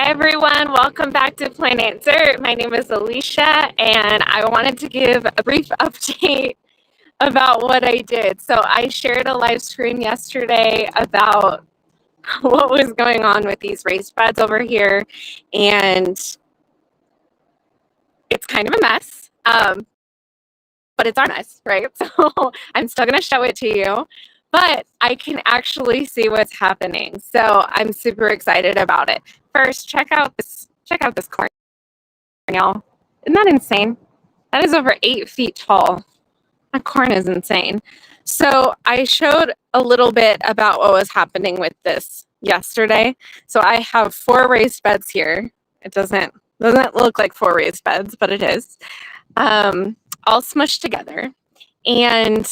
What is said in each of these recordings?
Hi everyone, welcome back to Plain Answer. My name is Alicia and I wanted to give a brief update about what I did. So I shared a live stream yesterday about what was going on with these raised beds over here, and it's kind of a mess, but it's our mess, right? So I'm still going to show it to you, but I can actually see what's happening. So I'm super excited about it. First, check out this corn, y'all. Isn't that insane? That is over 8 feet tall. That corn is insane. So I showed a little bit about what was happening with this yesterday. So I have 4 raised beds here. It doesn't look like 4 raised beds, but it is. All smushed together. And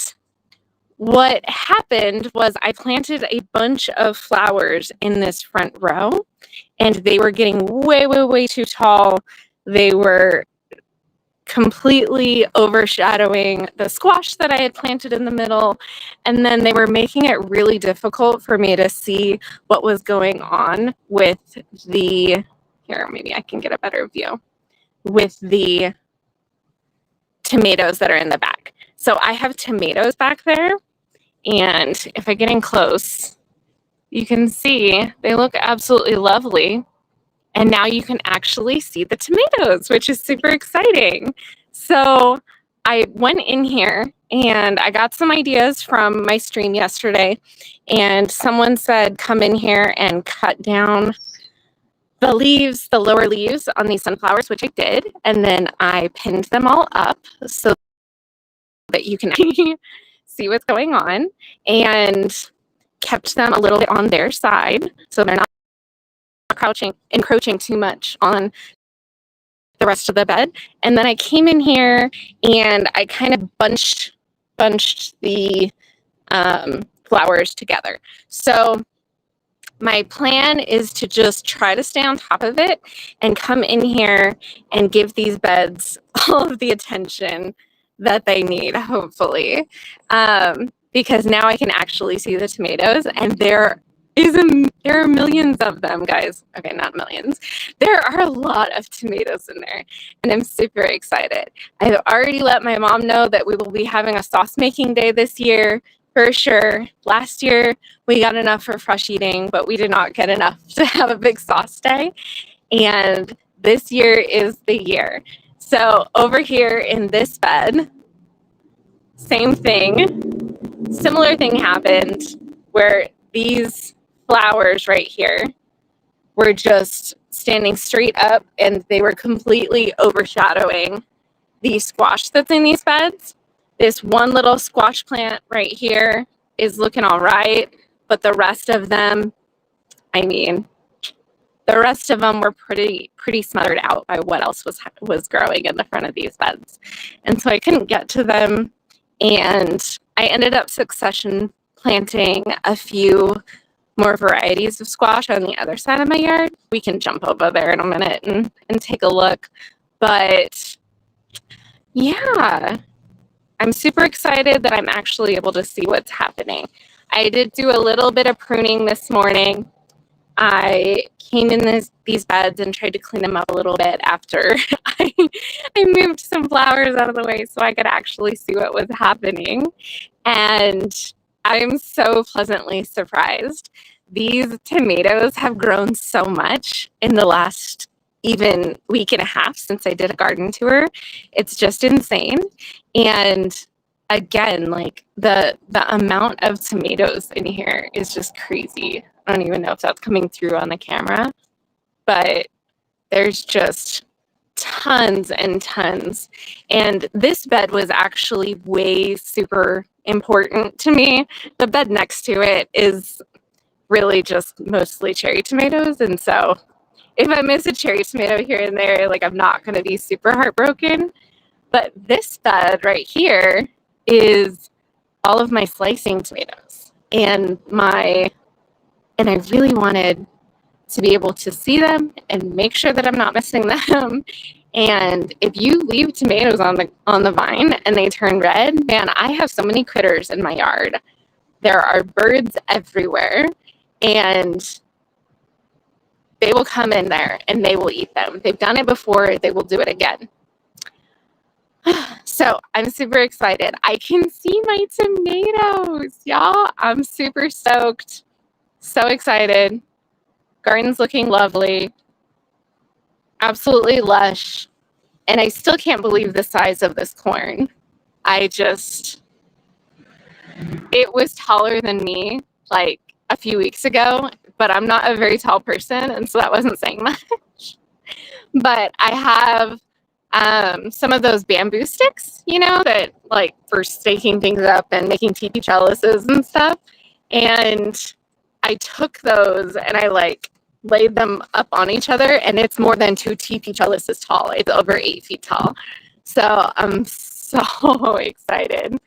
what happened was I planted a bunch of flowers in this front row, and they were getting way, way, way too tall. They were completely overshadowing the squash that I had planted in the middle, and then they were making it really difficult for me to see what was going on with the, here, maybe I can get a better view, with the tomatoes that are in the back. So I have tomatoes back there, and if I get in close, you can see they look absolutely lovely. And now you can actually see the tomatoes, which is super exciting. So I went in here and I got some ideas from my stream yesterday. And someone said, come in here and cut down the leaves, the lower leaves on these sunflowers, which I did. And then I pinned them all up so that you can see what's going on, and kept them a little bit on their side so they're not encroaching too much on the rest of the bed. And then I came in here and I kind of bunched the flowers together. So my plan is to just try to stay on top of it and come in here and give these beds all of the attention that they need, hopefully, because now I can actually see the tomatoes, and there are millions of them, guys. Okay, not millions. There are a lot of tomatoes in there, and I'm super excited. I've already let my mom know that we will be having a sauce making day this year for sure. Last year we got enough for fresh eating, but we did not get enough to have a big sauce day, and this year is the year. So over here in this bed, same thing, similar thing happened where these flowers right here were just standing straight up and they were completely overshadowing the squash that's in these beds. This one little squash plant right here is looking all right, but the rest of them, I mean, the rest of them were pretty smothered out by what else was growing in the front of these beds. And so I couldn't get to them, and I ended up succession planting a few more varieties of squash on the other side of my yard. We can jump over there in a minute and take a look. But yeah, I'm super excited that I'm actually able to see what's happening. I did do a little bit of pruning this morning. I came in these beds and tried to clean them up a little bit after I moved some flowers out of the way so I could actually see what was happening. And I'm so pleasantly surprised. These tomatoes have grown so much in the last even week and a half since I did a garden tour. It's just insane. And again, like the amount of tomatoes in here is just crazy. I don't even know if that's coming through on the camera, but there's just tons and tons. And this bed was actually way super important to me. The bed next to it is really just mostly cherry tomatoes, and so if I miss a cherry tomato here and there, like, I'm not going to be super heartbroken. But this bed right here is all of my slicing tomatoes, and I really wanted to be able to see them and make sure that I'm not missing them. And if you leave tomatoes on the vine and they turn red, man, I have so many critters in my yard. There are birds everywhere, and they will come in there and they will eat them. They've done it before, they will do it again. So I'm super excited. I can see my tomatoes, y'all. I'm super stoked. So excited. Garden's looking lovely. Absolutely lush. And I still can't believe the size of this corn. It was taller than me like a few weeks ago, but I'm not a very tall person, and so that wasn't saying much. But I have some of those bamboo sticks, that like for staking things up and making teepee trellises and stuff. And I took those and I like laid them up on each other, and it's more than 2 teepee trellises tall. It's over 8 feet tall. So I'm so excited.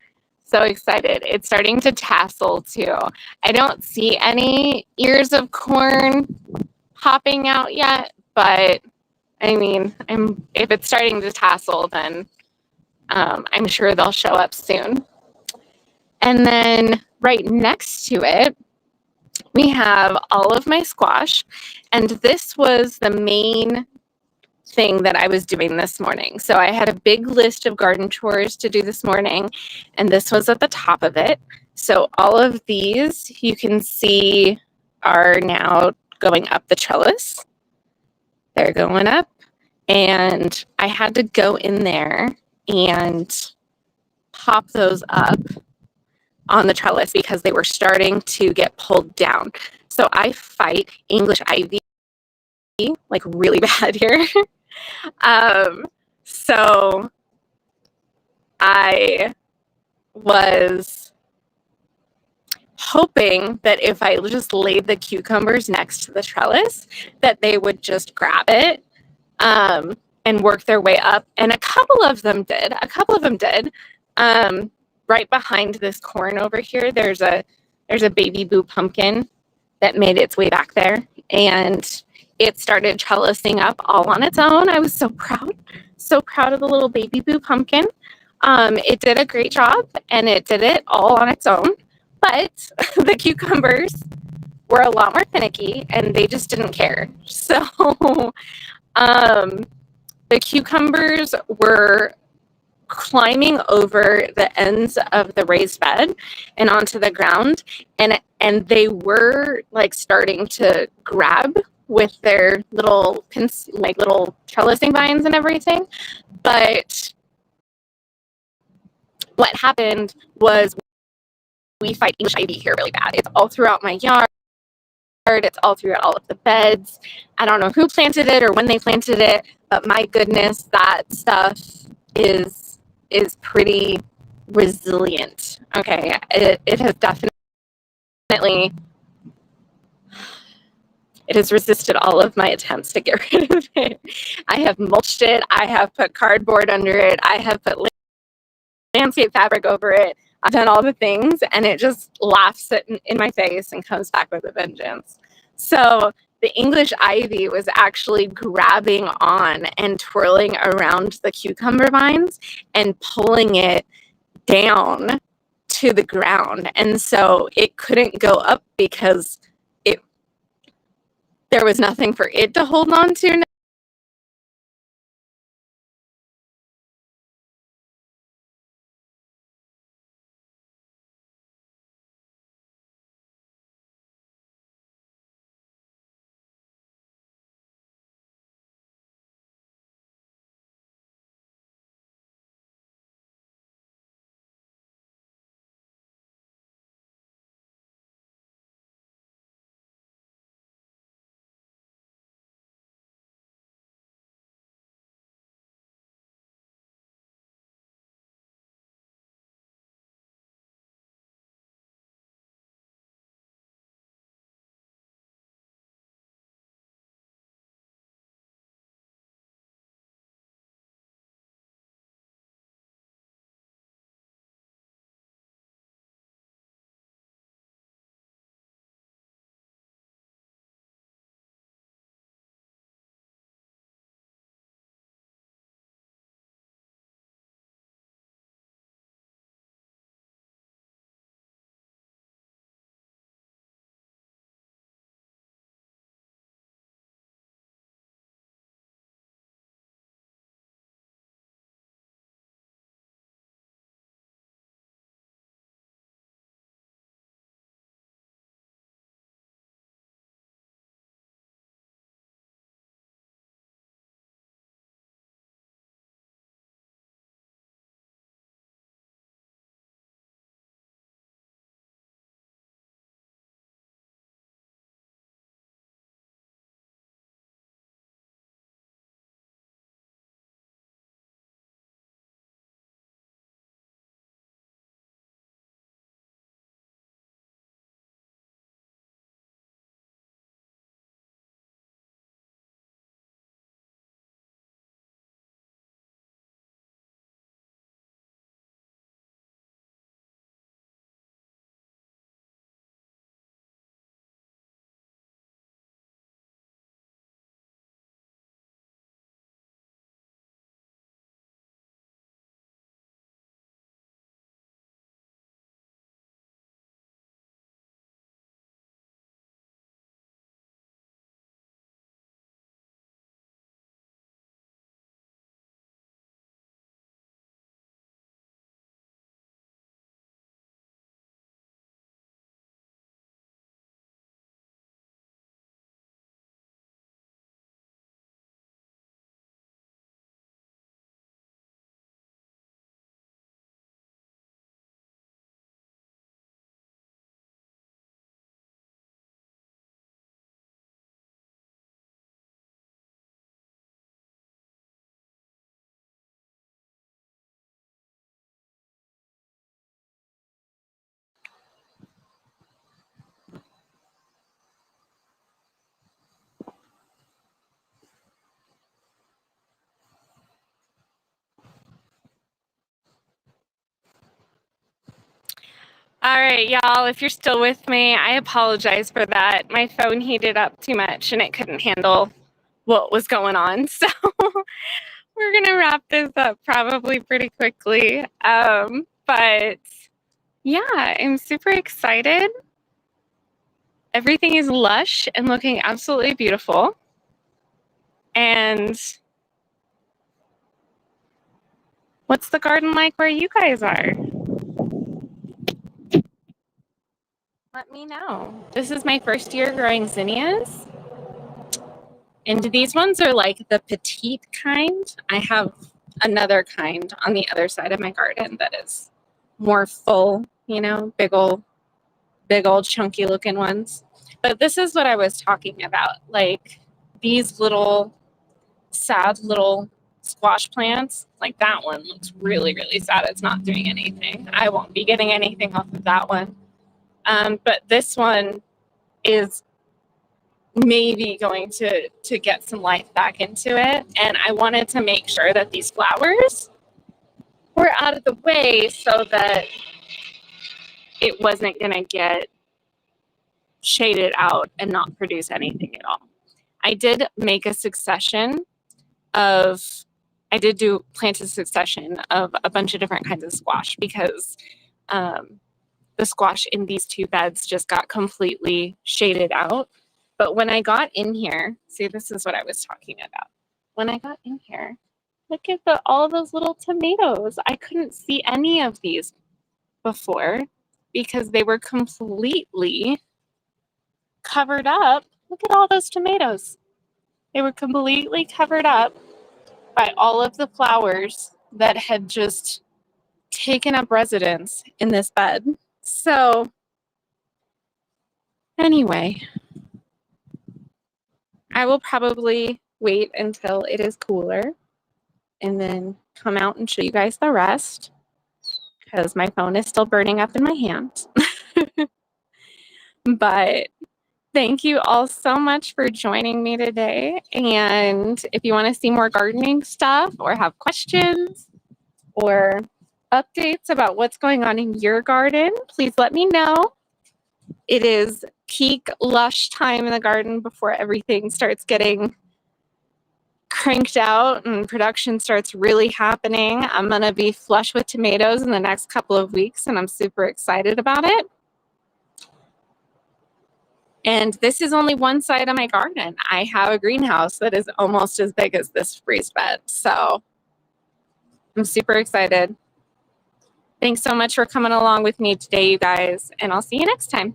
So excited. It's starting to tassel too. I don't see any ears of corn popping out yet, but I mean, if it's starting to tassel, then I'm sure they'll show up soon. And then right next to it, we have all of my squash. And this was the main thing that I was doing this morning. So I had a big list of garden chores to do this morning, and this was at the top of it. So all of these you can see are now going up the trellis. They're going up. And I had to go in there and pop those up on the trellis because they were starting to get pulled down. So I fight English ivy like really bad here. So I was hoping that if I just laid the cucumbers next to the trellis, that they would just grab it and work their way up. And a couple of them did. Right behind this corn over here, there's a baby boo pumpkin that made its way back there, and it started trellising up all on its own. I was so proud of the little baby boo pumpkin. It did a great job, and it did it all on its own. But the cucumbers were a lot more finicky, and they just didn't care. So the cucumbers were climbing over the ends of the raised bed and onto the ground, and they were like starting to grab with their little pins, like little trellising vines and everything. But what happened was we fight English ivy here really bad. It's all throughout my yard. It's all throughout all of the beds. I don't know who planted it or when they planted it, but my goodness, that stuff is pretty resilient. Okay, it has definitely it has resisted all of my attempts to get rid of it. I have mulched it. I have put cardboard under it. I have put landscape fabric over it. I've done all the things, and it just laughs in my face and comes back with a vengeance. So the English ivy was actually grabbing on and twirling around the cucumber vines and pulling it down to the ground. And so it couldn't go up because there was nothing for it to hold on to All right, y'all, if you're still with me, I apologize for that. My phone heated up too much and it couldn't handle what was going on. So we're going to wrap this up probably pretty quickly. But yeah, I'm super excited. Everything is lush and looking absolutely beautiful. And what's the garden like where you guys are? Let me know. This is my first year growing zinnias. And these ones are like the petite kind. I have another kind on the other side of my garden that is more full, you know, big old chunky looking ones. But this is what I was talking about. Like these little sad little squash plants, like that one looks really, really sad. It's not doing anything. I won't be getting anything off of that one. But this one is maybe going to get some life back into it. And I wanted to make sure that these flowers were out of the way so that it wasn't going to get shaded out and not produce anything at all. I did make a succession of, I did do plant a succession of a bunch of different kinds of squash because the squash in these two beds just got completely shaded out. But when I got in here, see, this is what I was talking about. When I got in here, look at all those little tomatoes. I couldn't see any of these before because they were completely covered up. Look at all those tomatoes. They were completely covered up by all of the flowers that had just taken up residence in this bed. So anyway, I will probably wait until it is cooler and then come out and show you guys the rest because my phone is still burning up in my hand. But thank you all so much for joining me today. And if you want to see more gardening stuff or have questions or updates about what's going on in your garden, please let me know. It is peak lush time in the garden before everything starts getting cranked out and production starts really happening. I'm going to be flush with tomatoes in the next couple of weeks, and I'm super excited about it. And this is only one side of my garden. I have a greenhouse that is almost as big as this raised bed. So I'm super excited. Thanks so much for coming along with me today, you guys, and I'll see you next time.